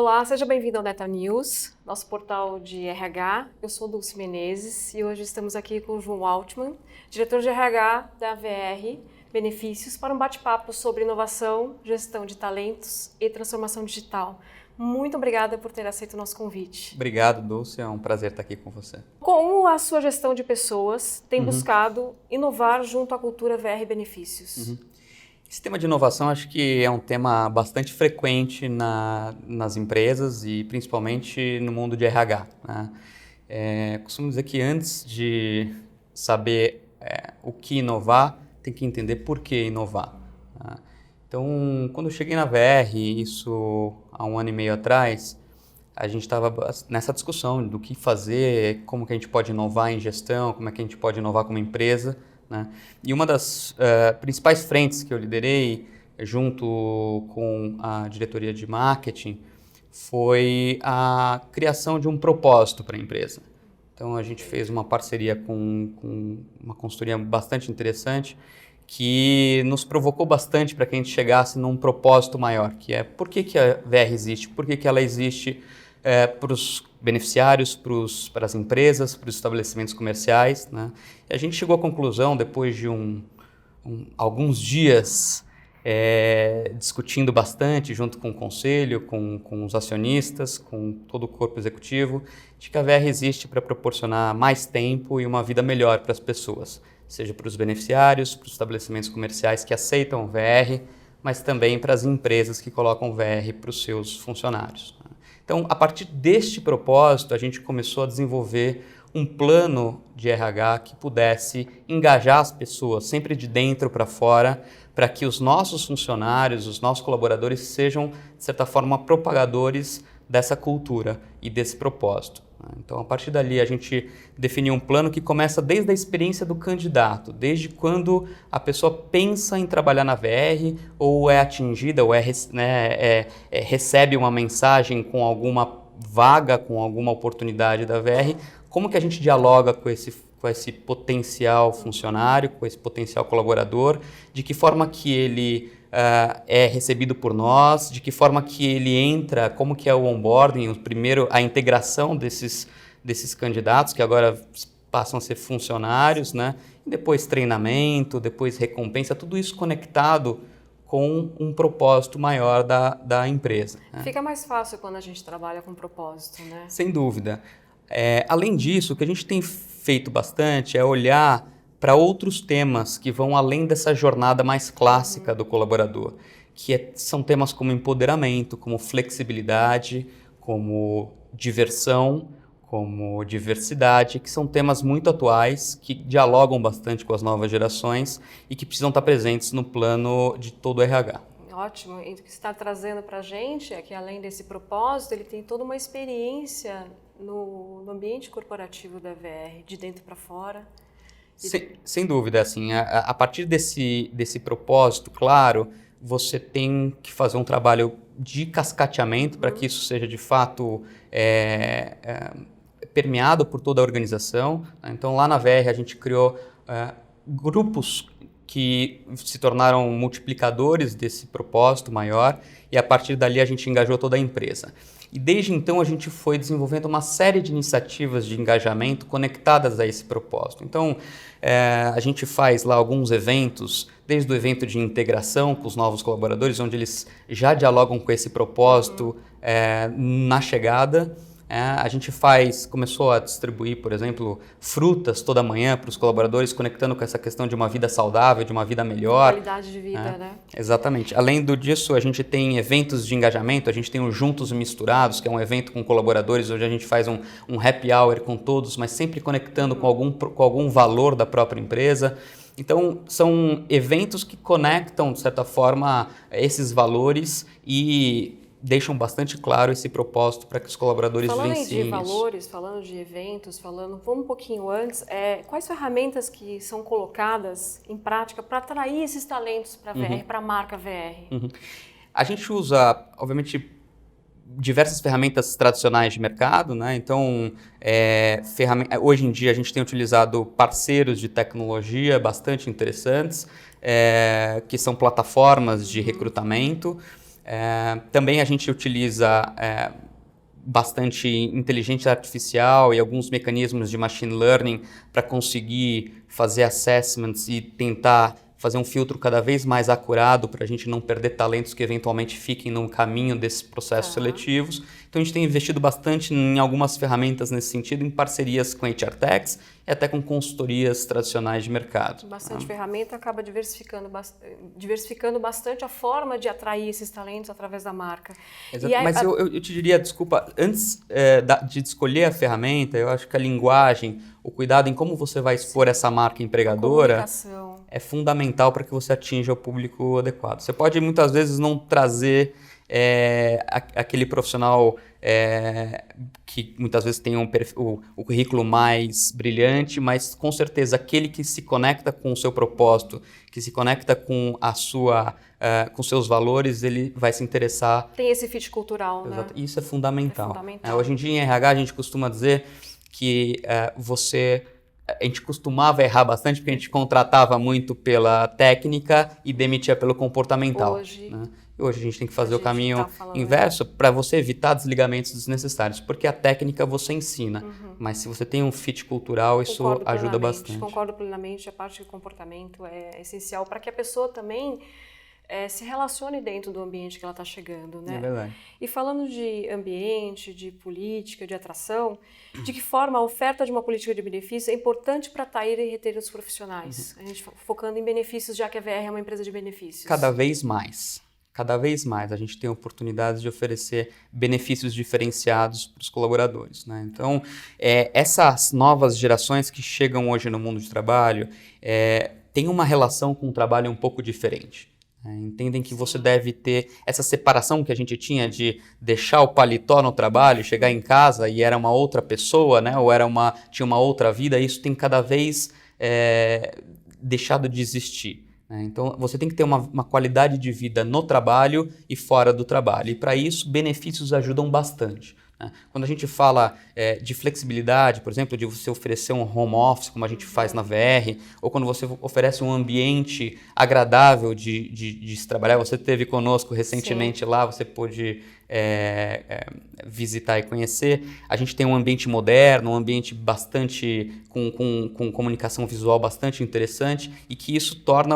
Olá, seja bem-vindo ao Data News, nosso portal de RH. Eu sou Dulce Menezes e hoje estamos aqui com o João Altman, diretor de RH da VR Benefícios, para um bate-papo sobre inovação, gestão de talentos e transformação digital. Muito obrigada por ter aceito o nosso convite. Obrigado, Dulce. É um prazer estar aqui com você. Como a sua gestão de pessoas tem buscado inovar junto à cultura VR Benefícios? Esse tema de inovação acho que é um tema bastante frequente nas empresas e principalmente no mundo de RH, né? Costumo dizer que antes de saber o que inovar, tem que entender por que inovar, né? Então, quando eu cheguei na VR, isso há 1 ano e meio atrás, a gente estava nessa discussão do que fazer, como que a gente pode inovar em gestão, como é que a gente pode inovar como empresa, né? E uma das principais frentes que eu liderei, junto com a diretoria de marketing, foi a criação de um propósito para a empresa. Então, a gente fez uma parceria com uma consultoria bastante interessante, que nos provocou bastante para que a gente chegasse num propósito maior, que é por que a VR existe, por que ela existe para os beneficiários, para as empresas, para os estabelecimentos comerciais, né? E a gente chegou à conclusão, depois de alguns dias discutindo bastante, junto com o conselho, com os acionistas, com todo o corpo executivo, de que a VR existe para proporcionar mais tempo e uma vida melhor para as pessoas, seja para os beneficiários, para os estabelecimentos comerciais que aceitam VR, mas também para as empresas que colocam VR para os seus funcionários. Então, a partir deste propósito, a gente começou a desenvolver um plano de RH que pudesse engajar as pessoas, sempre de dentro para fora, para que os nossos funcionários, os nossos colaboradores sejam, de certa forma, propagadores dessa cultura e desse propósito. Então, a partir dali, a gente definiu um plano que começa desde a experiência do candidato, desde quando a pessoa pensa em trabalhar na VR ou é atingida ou recebe uma mensagem com alguma vaga, com alguma oportunidade da VR, como que a gente dialoga com esse potencial funcionário, com esse potencial colaborador, de que forma que ele é recebido por nós, de que forma que ele entra, como que é o onboarding, a integração desses candidatos, que agora passam a ser funcionários, né? E depois treinamento, depois recompensa, tudo isso conectado com um propósito maior da empresa, né? Fica mais fácil quando a gente trabalha com propósito, né? Sem dúvida. Além disso, o que a gente tem feito bastante é olhar para outros temas que vão além dessa jornada mais clássica do colaborador, que são temas como empoderamento, como flexibilidade, como diversão, como diversidade, que são temas muito atuais, que dialogam bastante com as novas gerações e que precisam estar presentes no plano de todo o RH. Ótimo. E o que você está trazendo para a gente é que, além desse propósito, ele tem toda uma experiência no ambiente corporativo da VR, de dentro para fora. Sem dúvida, assim, a partir desse propósito, claro, você tem que fazer um trabalho de cascateamento para que isso seja, de fato, permeado por toda a organização. Então, lá na VR, a gente criou grupos que se tornaram multiplicadores desse propósito maior e, a partir dali, a gente engajou toda a empresa. E desde então a gente foi desenvolvendo uma série de iniciativas de engajamento conectadas a esse propósito. Então a gente faz lá alguns eventos, desde o evento de integração com os novos colaboradores, onde eles já dialogam com esse propósito na chegada. A gente começou a distribuir, por exemplo, frutas toda manhã para os colaboradores, conectando com essa questão de uma vida saudável, de uma vida melhor. Qualidade de vida, né? Exatamente. Além disso, a gente tem eventos de engajamento, a gente tem o Juntos e Misturados, que é um evento com colaboradores, onde a gente faz um happy hour com todos, mas sempre conectando com algum valor da própria empresa. Então, são eventos que conectam, de certa forma, esses valores e deixam bastante claro esse propósito para que os colaboradores vivenciem isso. Falando de valores, falando de eventos, vamos um pouquinho antes, quais ferramentas que são colocadas em prática para atrair esses talentos para a VR, para a marca VR? A gente usa, obviamente, diversas ferramentas tradicionais de mercado, né? Então, hoje em dia a gente tem utilizado parceiros de tecnologia bastante interessantes, que são plataformas de recrutamento. Também a gente utiliza bastante inteligência artificial e alguns mecanismos de machine learning para conseguir fazer assessments e tentar fazer um filtro cada vez mais acurado para a gente não perder talentos que eventualmente fiquem no caminho desses processos seletivos. Então a gente tem investido bastante em algumas ferramentas nesse sentido, em parcerias com HR Techs e até com consultorias tradicionais de mercado. Bastante ferramenta acaba diversificando bastante a forma de atrair esses talentos através da marca. Exato, mas eu te diria, desculpa, antes de escolher a ferramenta, eu acho que a linguagem, o cuidado em como você vai expor essa marca empregadora é fundamental para que você atinja o público adequado. Você pode muitas vezes não trazer aquele profissional que muitas vezes tem o currículo mais brilhante, mas com certeza aquele que se conecta com o seu propósito, que se conecta com com seus valores, ele vai se interessar. Tem esse fit cultural, Exato. né? Isso é fundamental. Hoje em dia em RH a gente costuma dizer que a gente costumava errar bastante porque a gente contratava muito pela técnica e demitia pelo comportamental. Hoje a gente tem que fazer o caminho inverso para você evitar desligamentos desnecessários, porque a técnica você ensina, mas se você tem um fit cultural, isso ajuda bastante. Concordo plenamente, a parte do comportamento é essencial para que a pessoa também se relacione dentro do ambiente que ela está chegando, né? É verdade. E falando de ambiente, de política, de atração, de que forma a oferta de uma política de benefícios é importante para atrair e reter os profissionais? A gente focando em benefícios, já que a VR é uma empresa de benefícios. Cada vez mais a gente tem oportunidades de oferecer benefícios diferenciados para os colaboradores, né? Então, essas novas gerações que chegam hoje no mundo de trabalho têm uma relação com o trabalho um pouco diferente. Entendem que você deve ter essa separação que a gente tinha de deixar o paletó no trabalho, chegar em casa e era uma outra pessoa, né? Ou tinha uma outra vida. Isso tem cada vez deixado de existir. Então, você tem que ter uma qualidade de vida no trabalho e fora do trabalho. E, para isso, benefícios ajudam bastante. Quando a gente fala de flexibilidade, por exemplo, de você oferecer um home office, como a gente faz na VR, ou quando você oferece um ambiente agradável de se trabalhar, você esteve conosco recentemente lá, você pôde visitar e conhecer. A gente tem um ambiente moderno, um ambiente bastante com comunicação visual bastante interessante e que isso torna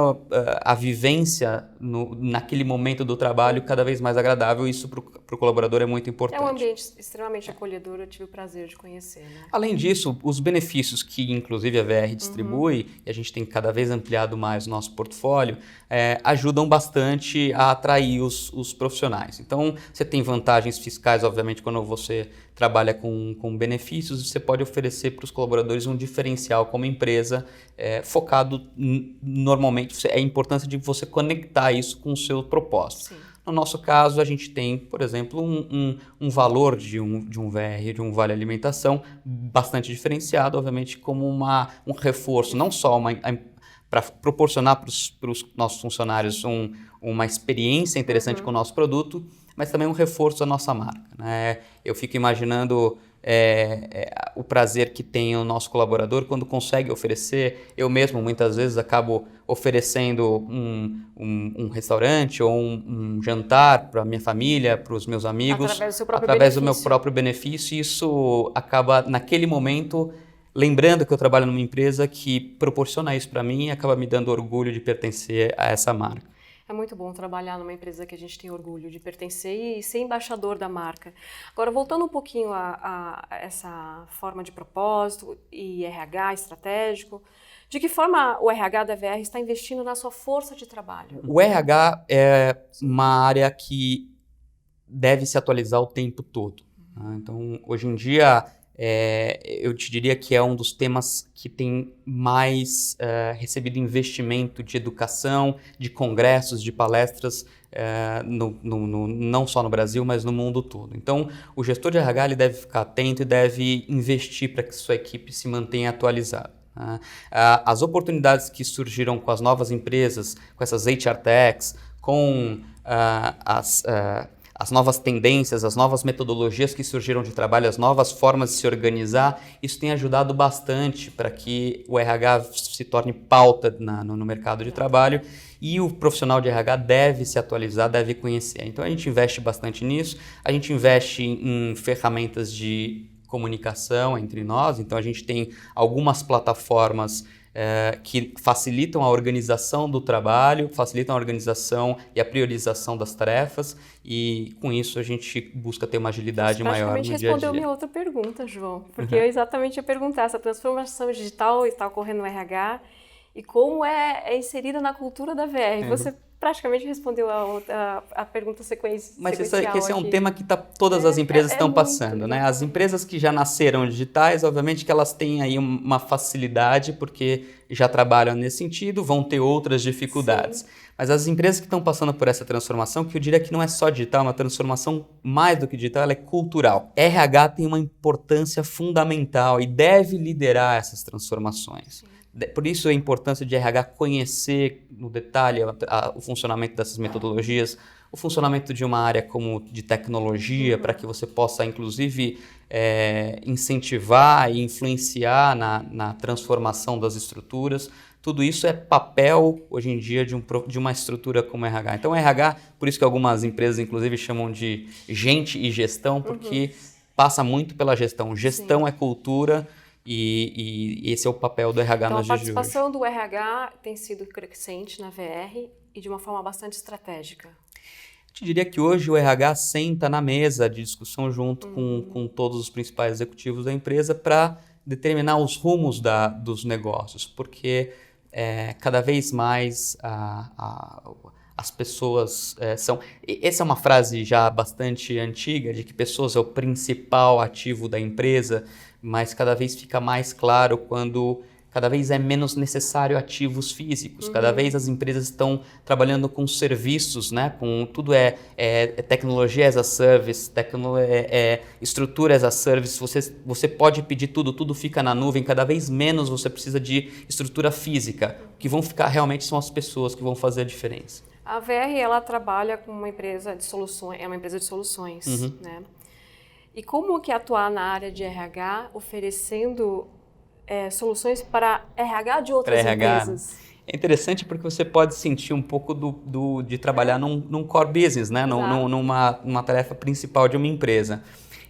a vivência naquele momento do trabalho cada vez mais agradável. Isso para o colaborador é muito importante. É um ambiente extremamente acolhedor, eu tive o prazer de conhecer, né? Além disso, os benefícios que inclusive a VR distribui, e a gente tem cada vez ampliado mais o nosso portfólio, ajudam bastante a atrair os profissionais. Então, você tem vantagens fiscais, obviamente, quando você trabalha com benefícios, você pode oferecer para os colaboradores um diferencial como empresa, focado normalmente, a importância de você conectar isso com o seu propósito. Sim. No nosso caso, a gente tem, por exemplo, um valor de um VR, de um vale alimentação, bastante diferenciado, obviamente, como um reforço, não só para proporcionar para os nossos funcionários uma experiência interessante com o nosso produto, mas também um reforço da nossa marca, né? Eu fico imaginando o prazer que tem o nosso colaborador quando consegue oferecer. Eu mesmo, muitas vezes, acabo oferecendo um restaurante ou um jantar para a minha família, para os meus amigos, através do meu próprio benefício. E isso acaba, naquele momento, lembrando que eu trabalho numa empresa que proporciona isso para mim e acaba me dando orgulho de pertencer a essa marca. É muito bom trabalhar numa empresa que a gente tem orgulho de pertencer e ser embaixador da marca. Agora, voltando um pouquinho a essa forma de propósito e RH estratégico, de que forma o RH da VR está investindo na sua força de trabalho? O RH é uma área que deve se atualizar o tempo todo. Então, hoje em dia, eu te diria que é um dos temas que tem mais recebido investimento de educação, de congressos, de palestras, não só no Brasil, mas no mundo todo. Então, o gestor de RH ele deve ficar atento e deve investir para que sua equipe se mantenha atualizada. As oportunidades que surgiram com as novas empresas, com essas HR Techs, com as novas tendências, as novas metodologias que surgiram de trabalho, as novas formas de se organizar, isso tem ajudado bastante para que o RH se torne pauta no mercado de trabalho e o profissional de RH deve se atualizar, deve conhecer. Então a gente investe bastante nisso, a gente investe em ferramentas de comunicação entre nós, então a gente tem algumas plataformas que facilitam a organização do trabalho, facilitam a organização e a priorização das tarefas, e com isso a gente busca ter uma agilidade maior no dia a dia. Praticamente respondeu minha outra pergunta, João, porque eu exatamente ia perguntar essa transformação digital está ocorrendo no RH e como é inserida na cultura da VR. Você praticamente respondeu a pergunta sequencial. Mas esse é um tema que todas as empresas estão passando, né? As empresas que já nasceram digitais, obviamente que elas têm aí uma facilidade, porque já trabalham nesse sentido, vão ter outras dificuldades. Sim. Mas as empresas que estão passando por essa transformação, que eu diria que não é só digital, é uma transformação mais do que digital, ela é cultural. RH tem uma importância fundamental e deve liderar essas transformações. Sim. Por isso a importância de RH conhecer no detalhe o funcionamento dessas metodologias, o funcionamento de uma área como de tecnologia, para que você possa, inclusive, incentivar e influenciar na transformação das estruturas. Tudo isso é papel, hoje em dia, de uma estrutura como RH. Então, RH, por isso que algumas empresas, inclusive, chamam de gente e gestão, porque passa muito pela gestão. Gestão Sim. é cultura. E esse é o papel do RH nos dias de hoje. Então, a participação do RH tem sido crescente na VR e de uma forma bastante estratégica. Eu te diria que hoje o RH senta na mesa de discussão junto com todos os principais executivos da empresa para determinar os rumos dos negócios, porque cada vez mais as pessoas são... Essa é uma frase já bastante antiga, de que pessoas é o principal ativo da empresa, mas cada vez fica mais claro quando cada vez é menos necessário ativos físicos. Cada vez as empresas estão trabalhando com serviços, né? Tudo é tecnologia as a service, estrutura as a service. Você pode pedir tudo fica na nuvem. Cada vez menos você precisa de estrutura física. O que vão ficar realmente são as pessoas que vão fazer a diferença. A VR, ela trabalha com uma empresa de soluções, é uma empresa de soluções, né? E como que atuar na área de RH oferecendo soluções para RH de outras empresas? É interessante porque você pode sentir um pouco de trabalhar num core business, né? numa tarefa principal de uma empresa.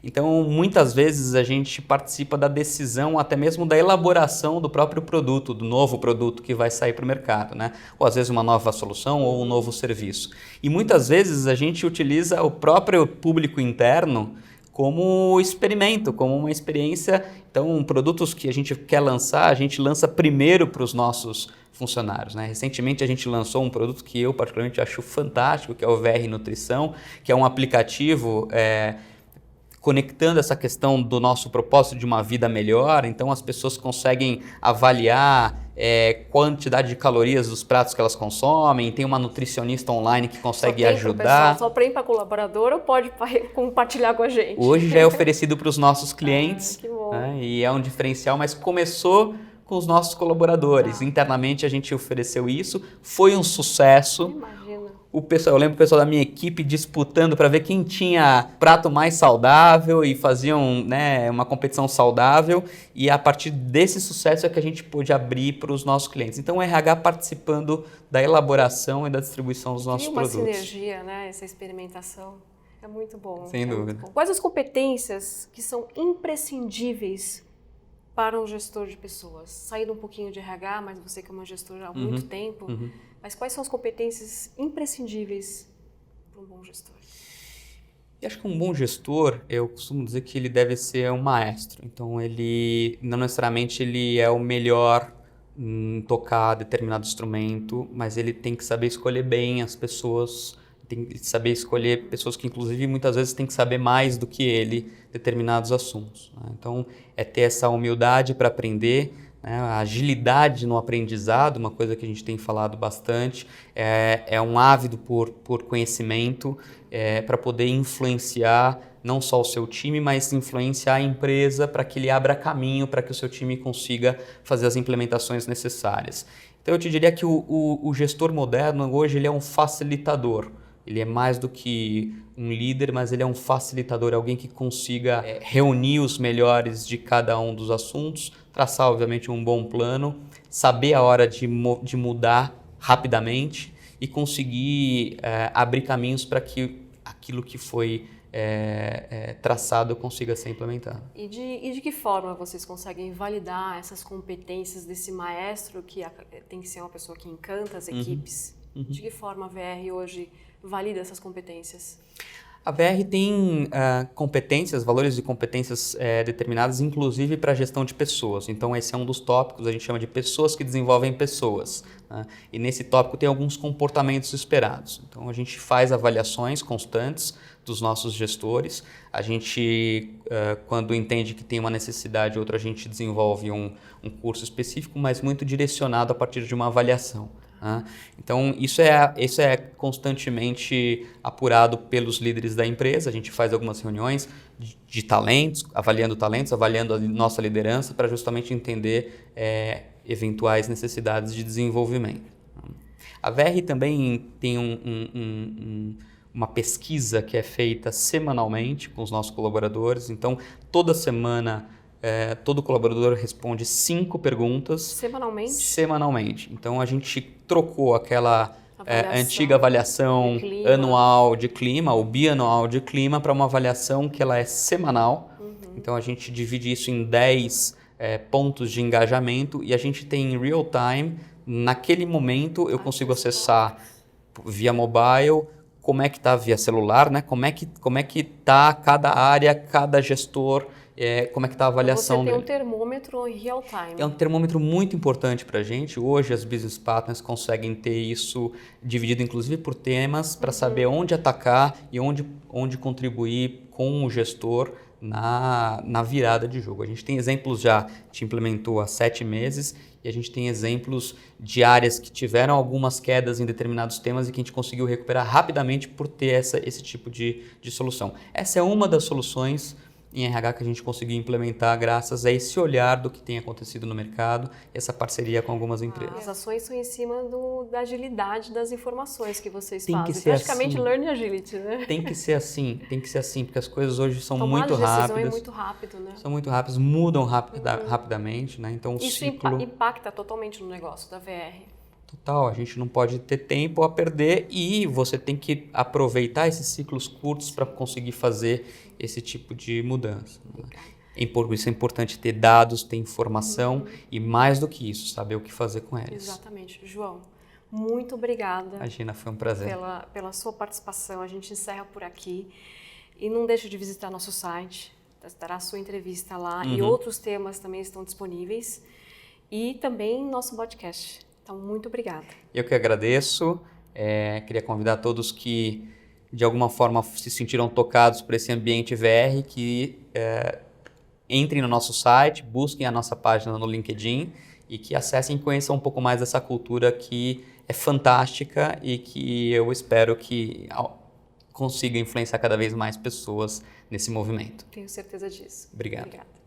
Então, muitas vezes a gente participa da decisão, até mesmo da elaboração do próprio produto, do novo produto que vai sair para o mercado, né? Ou às vezes uma nova solução ou um novo serviço. E muitas vezes a gente utiliza o próprio público interno como experimento, como uma experiência. Então, produtos que a gente quer lançar, a gente lança primeiro para os nossos funcionários, né? Recentemente a gente lançou um produto que eu particularmente acho fantástico, que é o VR Nutrição, que é um aplicativo conectando essa questão do nosso propósito de uma vida melhor. Então as pessoas conseguem avaliar quantidade de calorias dos pratos que elas consomem, tem uma nutricionista online que consegue ajudar. Só para ir para colaborador ou pode compartilhar com a gente? Hoje já é oferecido para os nossos clientes, que bom. Né? E é um diferencial, mas começou com os nossos colaboradores. Internamente a gente ofereceu isso, foi um sucesso. Imagina. Eu lembro o pessoal da minha equipe disputando para ver quem tinha prato mais saudável e faziam, né, uma competição saudável, e a partir desse sucesso é que a gente pôde abrir para os nossos clientes. Então o RH participando da elaboração e da distribuição dos nossos produtos. Uma sinergia, né, essa experimentação. É muito bom. Sem dúvida. Bom. Quais as competências que são imprescindíveis para um gestor de pessoas? Saindo um pouquinho de RH, mas você que é uma gestora há muito tempo, mas quais são as competências imprescindíveis para um bom gestor? Eu acho que um bom gestor, eu costumo dizer que ele deve ser um maestro. Então, ele não necessariamente ele é o melhor em tocar determinado instrumento, mas ele tem que saber escolher bem as pessoas, tem que saber escolher pessoas que, inclusive, muitas vezes têm que saber mais do que ele determinados assuntos, né? Então, é ter essa humildade para aprender, né? A agilidade no aprendizado, uma coisa que a gente tem falado bastante, é um ávido por conhecimento, para poder influenciar não só o seu time, mas influenciar a empresa para que ele abra caminho para que o seu time consiga fazer as implementações necessárias. Então, eu te diria que o gestor moderno hoje ele é um facilitador. Ele é mais do que um líder, mas ele é um facilitador, alguém que consiga reunir os melhores de cada um dos assuntos, traçar, obviamente, um bom plano, saber a hora de mudar rapidamente e conseguir abrir caminhos para que aquilo que foi traçado consiga ser implementado. E de que forma vocês conseguem validar essas competências desse maestro que tem que ser uma pessoa que encanta as equipes? De que forma a VR hoje valida essas competências? A VR tem competências, valores de competências determinadas, inclusive para a gestão de pessoas. Então, esse é um dos tópicos, a gente chama de pessoas que desenvolvem pessoas. Né? E nesse tópico tem alguns comportamentos esperados. Então, a gente faz avaliações constantes dos nossos gestores. A gente, quando entende que tem uma necessidade ou outra, a gente desenvolve um curso específico, mas muito direcionado a partir de uma avaliação. Então, isso é constantemente apurado pelos líderes da empresa. A gente faz algumas reuniões de talentos, avaliando a nossa liderança para justamente entender eventuais necessidades de desenvolvimento. A VR também tem uma pesquisa que é feita semanalmente com os nossos colaboradores. Então, toda semana, todo colaborador responde 5 perguntas. Semanalmente. Então, a gente trocou aquela antiga avaliação anual de clima, ou bianual de clima, para uma avaliação que ela é semanal. Então, a gente divide isso em 10 pontos de engajamento e a gente tem em real time. Naquele momento, eu consigo acessar via mobile, como é que está via celular, né? Como é que está cada área, cada gestor, como é que está a avaliação dele. Você tem um termômetro em real time. É um termômetro muito importante para a gente. Hoje as business partners conseguem ter isso dividido inclusive por temas para saber onde atacar e onde contribuir com o gestor na virada de jogo. A gente tem exemplos já, a gente implementou há 7 meses e a gente tem exemplos de áreas que tiveram algumas quedas em determinados temas e que a gente conseguiu recuperar rapidamente por ter esse tipo de solução. Essa é uma das soluções em RH que a gente conseguiu implementar graças a esse olhar do que tem acontecido no mercado, essa parceria com algumas empresas. As ações são em cima da agilidade das informações que vocês fazem. Praticamente assim. Learning agility, né? Tem que ser assim, porque as coisas hoje são muito rápidas. É muito rápido, né? São muito rápidas, mudam rapidamente, né? Então isso ciclo impacta totalmente no negócio da VR. Total, a gente não pode ter tempo a perder e você tem que aproveitar esses ciclos curtos para conseguir fazer esse tipo de mudança. Por isso é importante ter dados, ter informação e mais do que isso, saber o que fazer com eles. Exatamente. João, muito obrigada. Imagina, foi um prazer. Pela sua participação, a gente encerra por aqui. E não deixe de visitar nosso site, estará a sua entrevista lá e outros temas também estão disponíveis. E também nosso podcast. Então, muito obrigada. Eu que agradeço. Queria convidar todos que, de alguma forma, se sentiram tocados por esse ambiente VR, que entrem no nosso site, busquem a nossa página no LinkedIn e que acessem e conheçam um pouco mais dessa cultura que é fantástica e que eu espero que consiga influenciar cada vez mais pessoas nesse movimento. Tenho certeza disso. Obrigado. Obrigada.